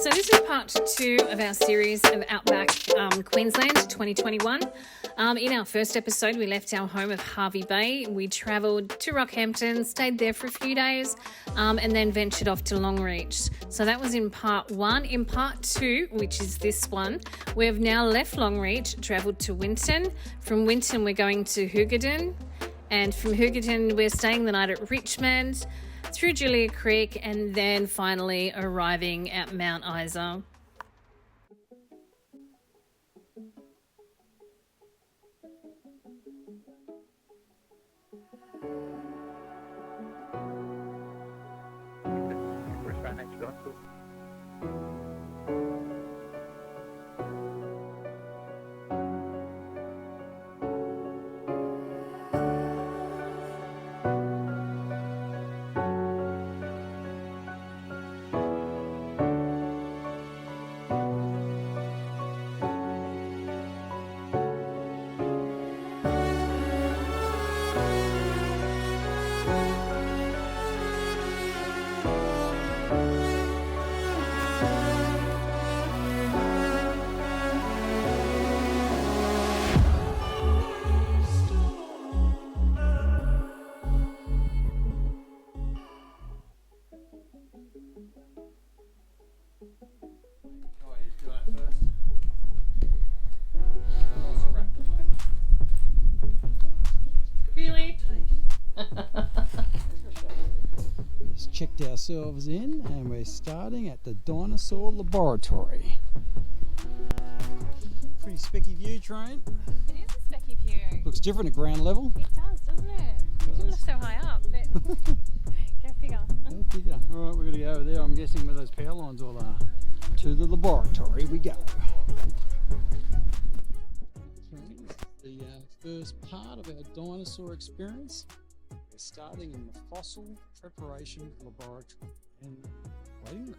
So this is part 2 of our series of Outback Queensland 2021. In our first episode, we left our home of Hervey Bay. We travelled to Rockhampton, stayed there for a few days, and then ventured off to Longreach. So that was in part 1. In part 2, which is this one, we have now left Longreach, travelled to Winton. From Winton, we're going to Hughenden. And from Hughenden, we're staying the night at Richmond, through Julia Creek, and then finally arriving at Mount Isa. Really? Just checked ourselves in and we're starting at the dinosaur laboratory. Pretty specky view, Train. It is a specky view. Looks different at ground level. It does, doesn't it? It didn't look so high up, but go figure. Go figure. Alright, we're going to go over there, I'm guessing where those power lines all are. To the laboratory we go. The first part of our dinosaur experience. We're starting in the fossil preparation laboratory and waiting room.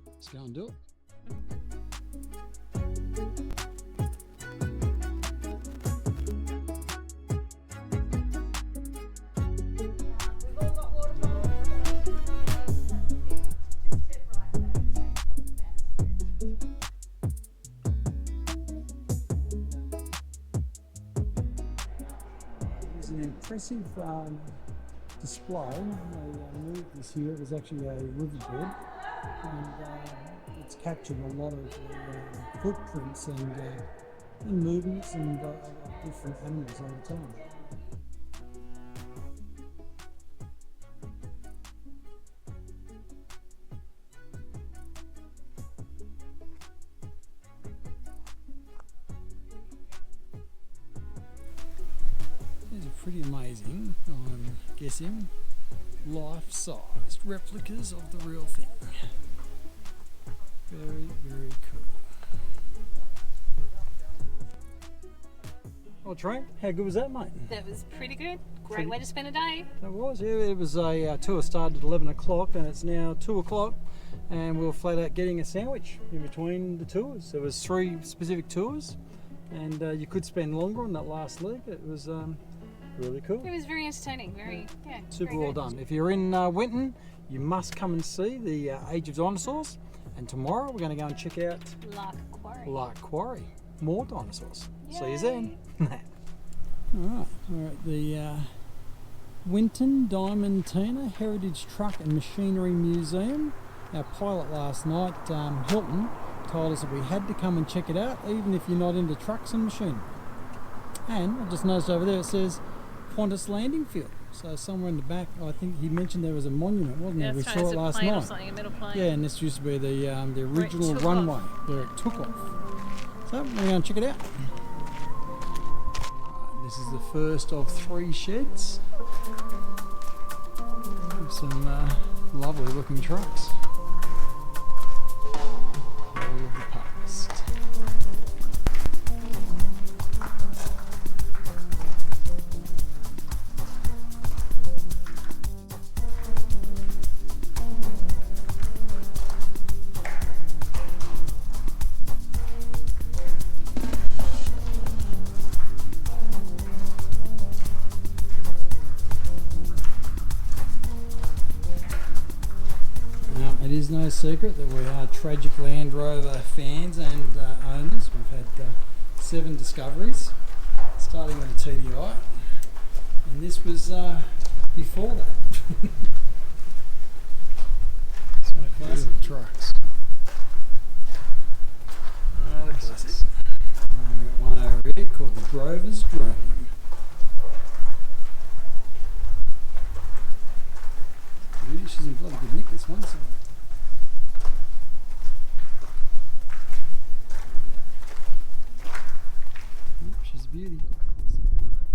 Let's go and do it. An impressive display. They moved this year. It was actually a riverbed, and it's captured a lot of footprints and movements and different animals over time. These are pretty amazing, I'm guessing, life-sized replicas of the real thing. Very, very cool. Oh, Trent, how good was that, mate? That was pretty good. Great way to spend a day. That was, yeah. It was a tour started at 11 o'clock and it's now 2 o'clock and we were flat out getting a sandwich in between the tours. There was 3 specific tours and you could spend longer on that last leg. It was really cool. It was very entertaining. Super very well good. done. If you're in Winton, you must come and see the Age of Dinosaurs. And tomorrow we're going to go and check out Lark Quarry. More dinosaurs. Yay. See you then. Alright, we're at the Winton Diamantina Heritage Truck and Machinery Museum. Our pilot last night, Hilton, told us that we had to come and check it out, even if you're not into trucks and machinery. And I just noticed over there it says Qantas Landing Field. So somewhere in the back, I think he mentioned there was a monument, wasn't there? That's We right, saw it's it a last plane night. or something, a metal plane. Yeah, and this used to be the original took runway off. where it took off. So we're going to check it out. This is the first of 3 sheds. Some lovely looking trucks. All of the past. It is no secret that we are tragic Land Rover fans and owners. We've had 7 discoveries, starting with a TDI, and this was before that. Classic trucks. The classic. We've got one over here called the Drover's Dream. She's in bloody good nick, this one. So. She's a beauty.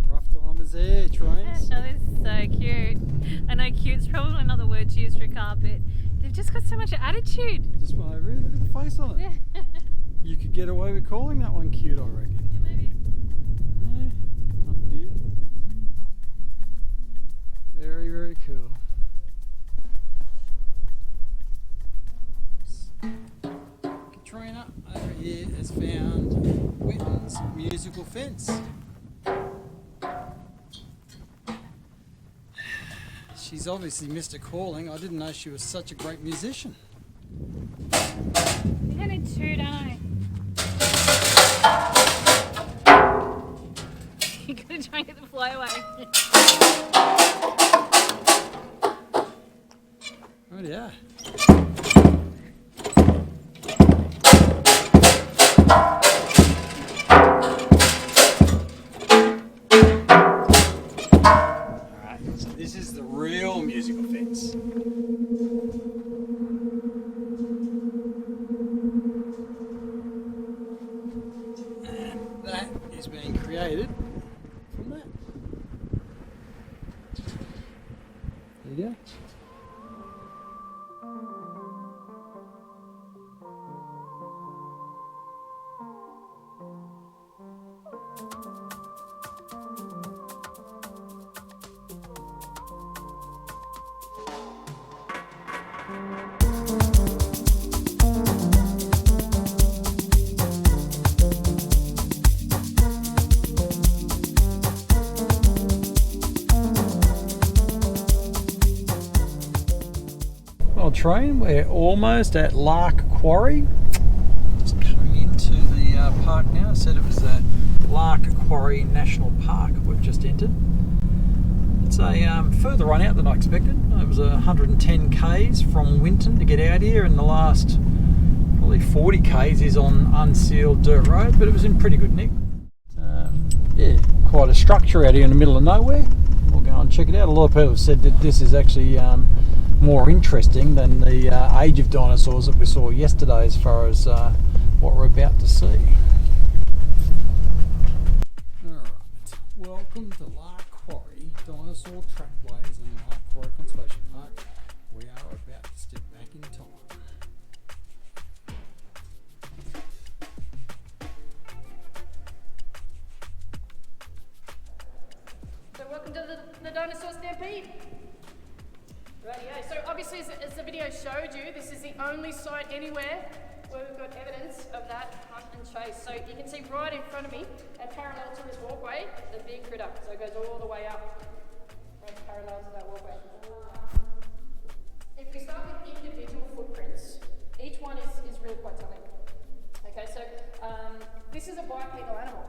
Rough diamonds there, trains. Oh, this is so cute. I know cute's probably not the word to use for a car, but they've just got so much attitude. Just one over here, look at the face on it. Yeah. You could get away with calling that one cute, I reckon. Yeah, maybe. Yeah, not a beauty. Very, very cool. Katrina over here has found Winton's musical fence. She's obviously missed a calling. I didn't know she was such a great musician. You only 2, don't I? You gotta try and get the flyaway. Oh yeah. Alright, so this is the real musical fence. And that is being created from that. There you go. Well, train, we're almost at Lark Quarry. Just coming into the park now. I said it was the Lark Quarry National Park we've just entered. It's a further run out than I expected. It was 110 k's from Winton to get out here, and the last probably 40 k's is on unsealed dirt road, but it was in pretty good nick. Yeah, quite a structure out here in the middle of nowhere. We'll go and check it out. A lot of people have said that this is actually more interesting than the age of dinosaurs that we saw yesterday, as far as what we're about to see. Alright, welcome to Lark Quarry Dinosaur Trackways and Lark Quarry Conservation Park. We are about to step back in time. So welcome to the dinosaur stampede. Rightio. So obviously, as the video showed you, this is the only site anywhere where we've got evidence of that hunt and chase. So you can see right in front of me, and parallel to this walkway, the big critter. So it goes all the way up, right parallel to that walkway. If we start with individual footprints, each one is really quite telling. Okay, so this is a bipedal animal.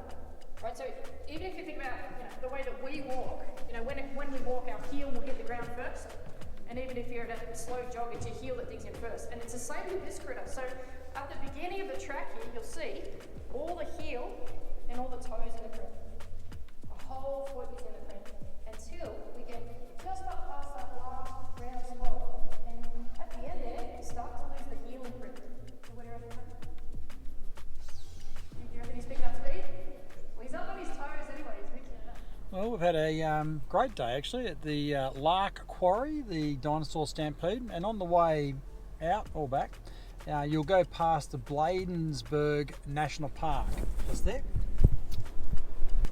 Right, so even if you think about the way that we walk, when we walk, our heel will hit the ground first. And even if you're at a slow jog, it's your heel that digs in first. And it's the same with this critter. So at the beginning of the track here, you'll see all the heel and all the toes in the print. A whole foot is in the print until we get just up past that last round spot. And at the end there, you start to lose the heel imprint. So what do you reckon? Do you reckon he's picking up speed? Well, he's up on his toes anyway. He's mixing it up. Well, we've had a great day actually at the Lark Quarry, the dinosaur stampede, and on the way out or back, you'll go past the Bladensburg National Park, just there.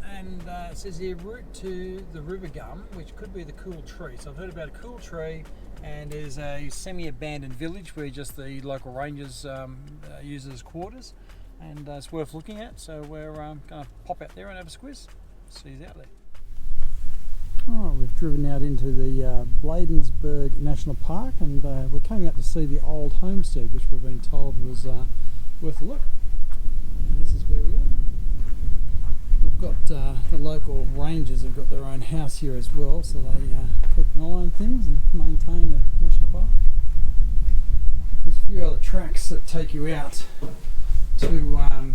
And it says here, route to the River Gum, which could be the cool tree. So I've heard about a cool tree, and there's a semi-abandoned village where just the local rangers use as quarters, and it's worth looking at. So we're going to pop out there and have a squiz. See you out there. Alright, we've driven out into the Bladensburg National Park, and we're coming out to see the old homestead, which we've been told was worth a look. And this is where we are. We've got the local rangers have got their own house here as well, so they keep an eye on things and maintain the national park. There's a few other tracks that take you out to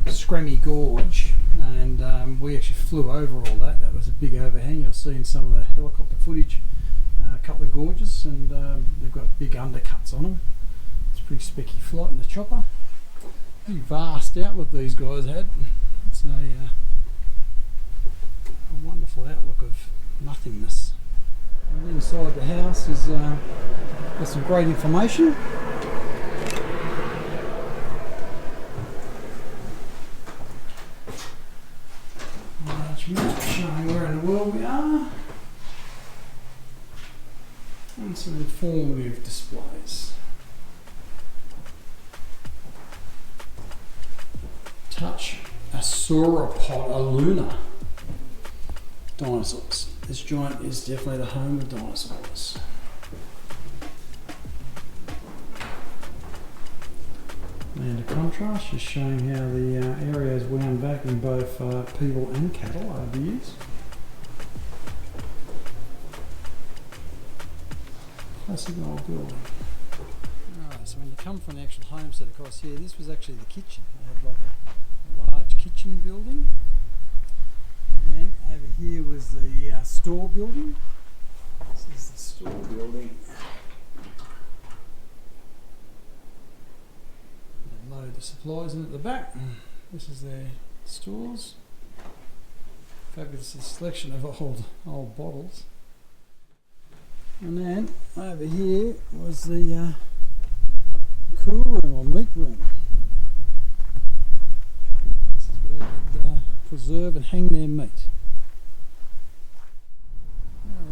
Scrammy Gorge, and we actually flew over all that. That was a big overhang. You'll see in some of the helicopter footage a couple of gorges, and they've got big undercuts on them. It's a pretty specky flight in the chopper. Pretty vast outlook these guys had. It's a wonderful outlook of nothingness. And inside the house is got some great information. Large map showing where in the world we are, and some informative displays. Touch a sauropod, a luna. Dinosaurs. This joint is definitely the home of dinosaurs. And a contrast, just showing how the area is wound back in both people and cattle over the years. Classic old building. Alright, so when you come from the actual homestead across here, this was actually the kitchen. They had like a large kitchen building. And over here was the store building. This is the store building. They load the supplies in at the back. This is their stores. Fabulous selection of old bottles. And then over here was the cool room or meat room. This is where they'd preserve and hang their meat.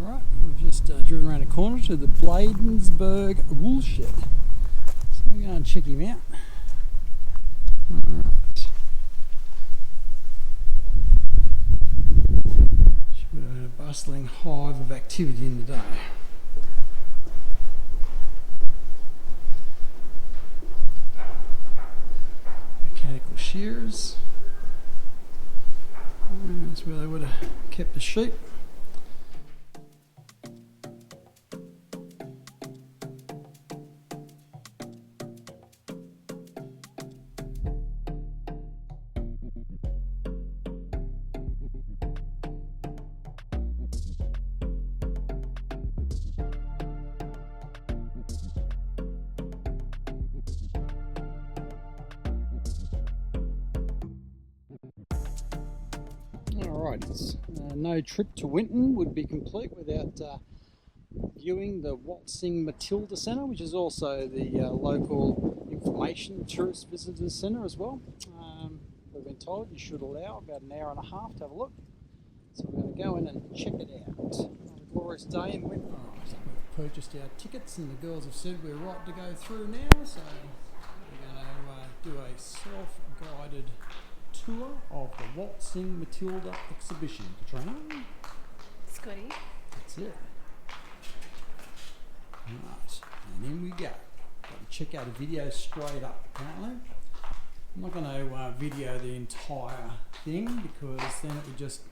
Alright, we've just driven around a corner to the Bladensburg wool shed. So we're going to check him out. Alright. Should be a bustling hive of activity in the day. Mechanical shears. That's where they would have kept the sheep. Alright, no trip to Winton would be complete without viewing the Waltzing Matilda Centre, which is also the local information tourist visitors centre as well. We've been told you should allow about an hour and a half to have a look, so we're going to go in and check it out. A glorious day in Winton. Alright, we've purchased our tickets and the girls have said we're right to go through now, so we're going to do a self-guided tour of the Waltzing Matilda exhibition. Katrina? Scotty. That's it. Right, and in we go. Got to check out a video straight up, apparently. I'm not going to video the entire thing because then it would just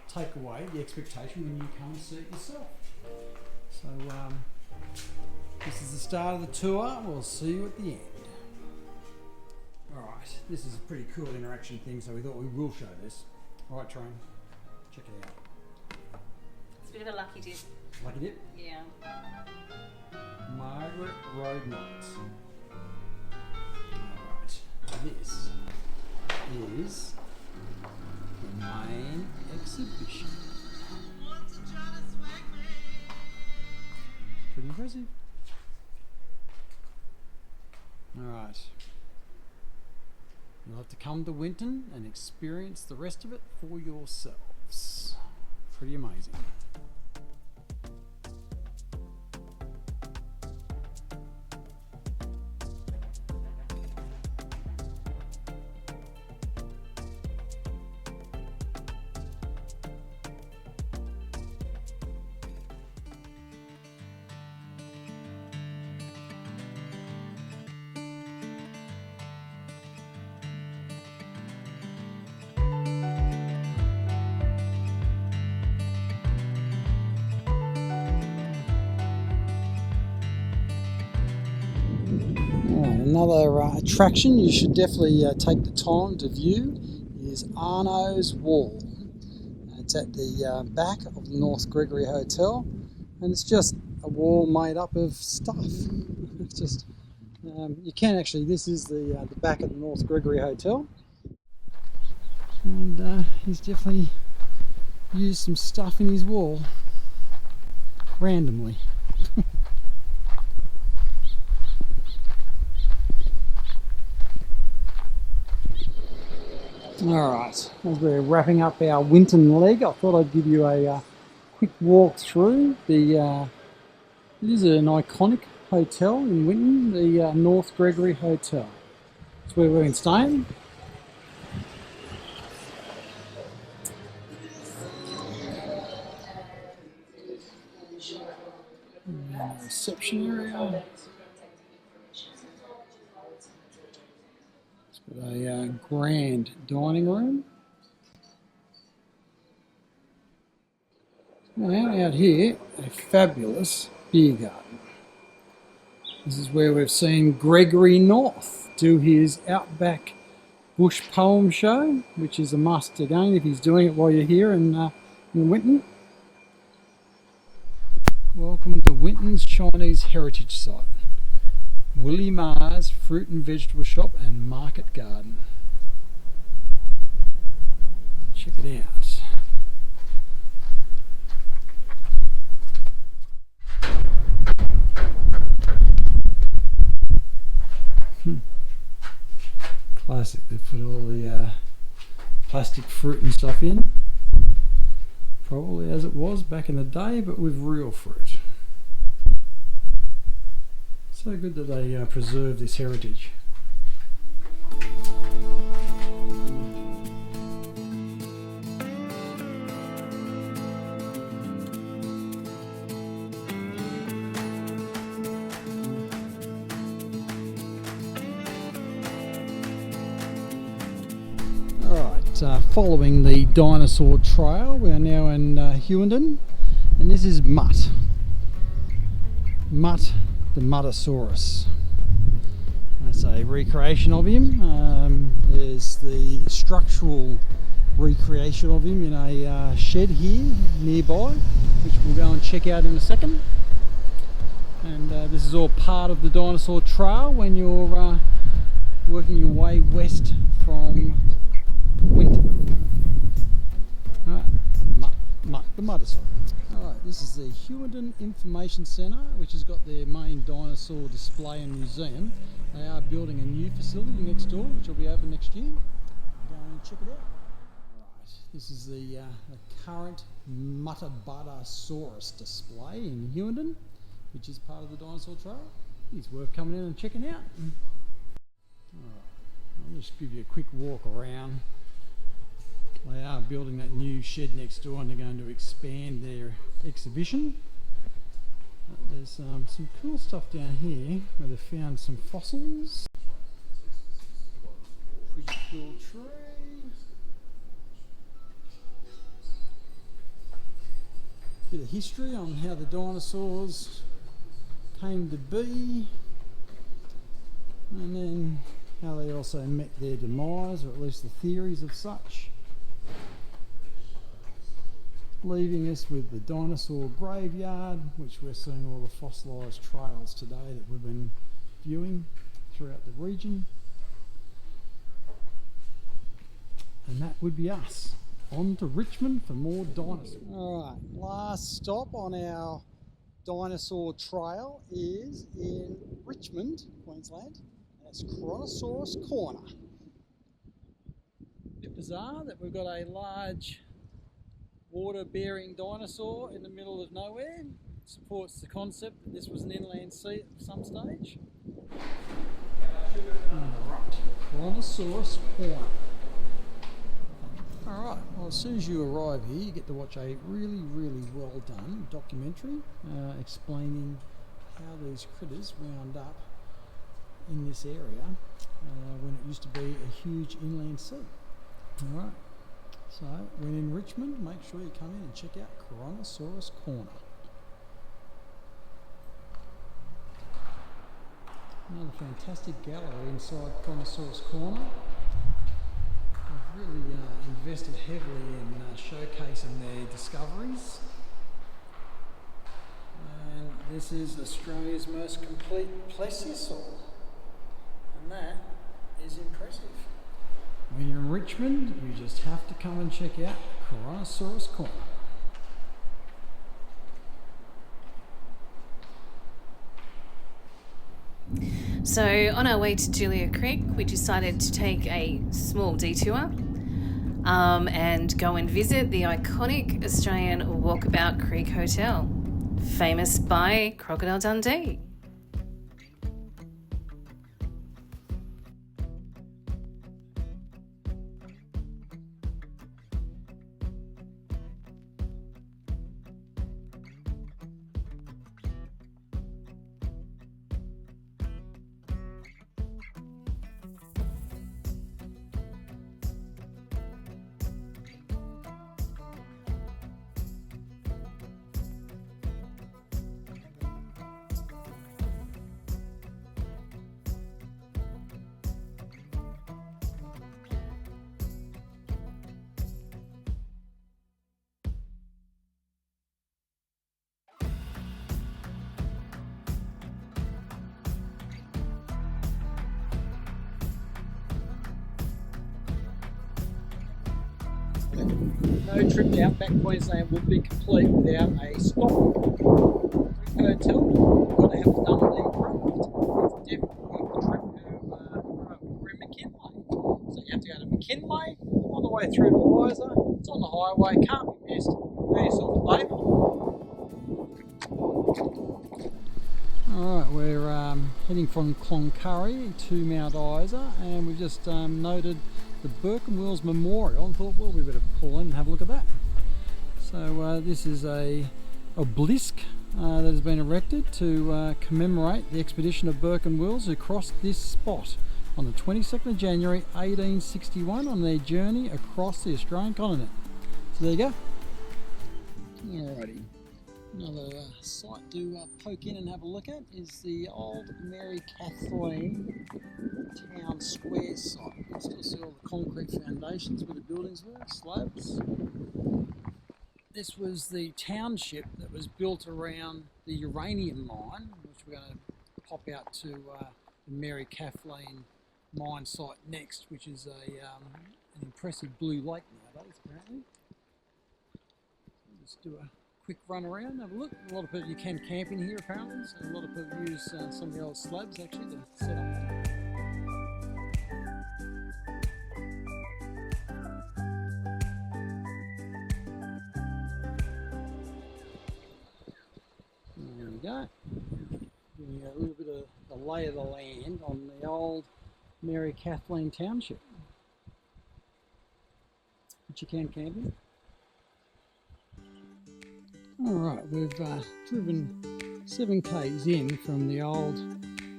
take away the expectation when you come and see it yourself. So, this is the start of the tour. We'll see you at the end. Alright, this is a pretty cool interaction thing, so we thought we will show this. Alright, Train, check it out. It's a bit of a lucky dip. Lucky dip? Yeah. Margaret Road Nights. Alright, this is the main exhibition. Pretty impressive. Alright. You'll have to come to Winton and experience the rest of it for yourselves. Pretty amazing. Another attraction you should definitely take the time to view is Arno's Wall. It's at the back of the North Gregory Hotel, and it's just a wall made up of stuff. It's just you can actually. This is the back of the North Gregory Hotel, and he's definitely used some stuff in his wall randomly. Alright, as we're wrapping up our Winton leg, I thought I'd give you a quick walk through the it is an iconic hotel in Winton, the North Gregory Hotel. It's where we've been staying. And the reception area. It's got a grand dining room. Now out here, a fabulous beer garden. This is where we've seen Gregory North do his Outback Bush Poem Show, which is a must again if he's doing it while you're here in Winton. Welcome to Winton's Chinese Heritage Site. Willie Ma's Fruit and Vegetable Shop and Market Garden. Check it out. Classic, they put all the plastic fruit and stuff in. Probably as it was back in the day, but with real fruit. So good that they preserve this heritage. Following the dinosaur trail, we are now in Hughenden, and this is Mutt the Muttosaurus. That's a recreation of him. There's the structural recreation of him in a shed here nearby, which we'll go and check out in a second. And this is all part of the dinosaur trail when you're working your way west from Winton. Alright, Mutt the Muttosaurus. Alright, this is the Hughenden Information Centre, which has got their main dinosaur display and museum. They are building a new facility next door, which will be open next year. Go and check it out. Alright, this is the current Muttosaurus display in Hughenden, which is part of the dinosaur trail. It's worth coming in and checking out. Alright, I'll just give you a quick walk around. They are building that new shed next door, and they're going to expand their exhibition. There's some cool stuff down here where they've found some fossils. Pretty cool tree. Bit of history on how the dinosaurs came to be, and then how they also met their demise, or at least the theories of such. Leaving us with the dinosaur graveyard, which we're seeing all the fossilised trails today that we've been viewing throughout the region. And that would be us. On to Richmond for more dinosaurs. Alright, last stop on our dinosaur trail is in Richmond, Queensland. That's Kronosaurus Corner. A bit bizarre that we've got a large water-bearing dinosaur in the middle of nowhere. Supports the concept that this was an inland sea at some stage. Alright, Kronosaurus Corner. Alright, well, as soon as you arrive here, you get to watch a really, really well done documentary explaining how these critters wound up in this area when it used to be a huge inland sea. Alright. So, when in Richmond, make sure you come in and check out Kronosaurus Corner. Another fantastic gallery inside Brontosaurus Corner. They've really invested heavily in showcasing their discoveries. And this is Australia's most complete plesiosaur. And that is impressive. When you're in Richmond, you just have to come and check out Brontosaurus Corner. So on our way to Julia Creek, we decided to take a small detour and go and visit the iconic Australian Walkabout Creek Hotel, famous by Crocodile Dundee. No trip to Outback Queensland would be complete without a stop hotel. You've got to have done the craft. It's definitely worth the trip to we're in McKinley. So you have to go to McKinley, on the way through to Isa. It's on the highway, can't be missed. Do yourself a favour. Alright, we're heading from Cloncurry to Mount Isa, and we've just noted the Burke and Wills Memorial and thought, well, we better pull in and have a look at that. So this is a obelisk that has been erected to commemorate the expedition of Burke and Wills, who crossed this spot on the 22nd of January 1861 on their journey across the Australian continent. So there you go. Alrighty. Another site to poke in and have a look at is the old Mary Kathleen Town Square site. You can still see all the concrete foundations where the buildings were, slabs. This was the township that was built around the uranium mine, which we're going to pop out to the Mary Kathleen mine site next, which is an impressive blue lake nowadays, apparently. Let's do a quick run around, have a look. A lot of people, you can camp in here apparently, so a lot of people use some of the old slabs actually to set up. There we go. Giving you a little bit of the lay of the land on the old Mary Kathleen Township, which you can camp in. Alright, we've driven 7 k's in from the old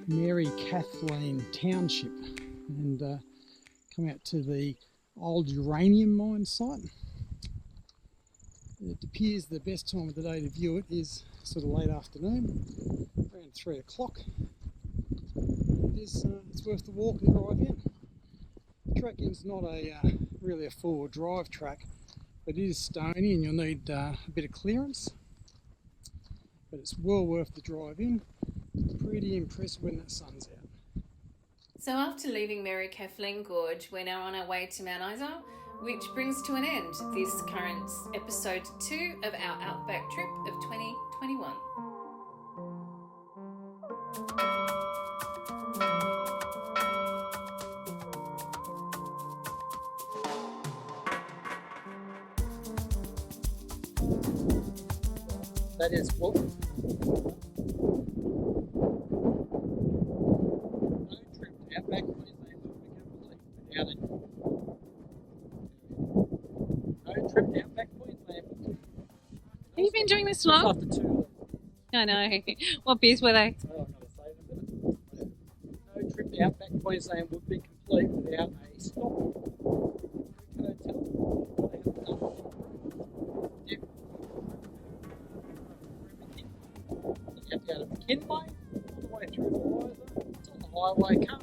Mary Kathleen Township and come out to the old uranium mine site. It appears the best time of the day to view it is sort of late afternoon, around 3 o'clock. It's worth the walk and drive in. The tracking's not really a 4-wheel drive track, but it is stony and you'll need a bit of clearance, but it's well worth the drive in. Pretty impressive when the sun's out. So after leaving Mary Kathleen Gorge, we're now on our way to Mount Isa, which brings to an end this current episode 2 of our Outback trip of 2021. That is what? No trip to Outback Queensland would be complete without it. No trip to Outback Queensland. Have you been doing this long? After 2. I know. What beers were they? Oh, I've got to say it a minute. No trip to Outback Queensland would be complete without a stop. You have to go to McKinley, all the way through to Isa. It's on the highway coming.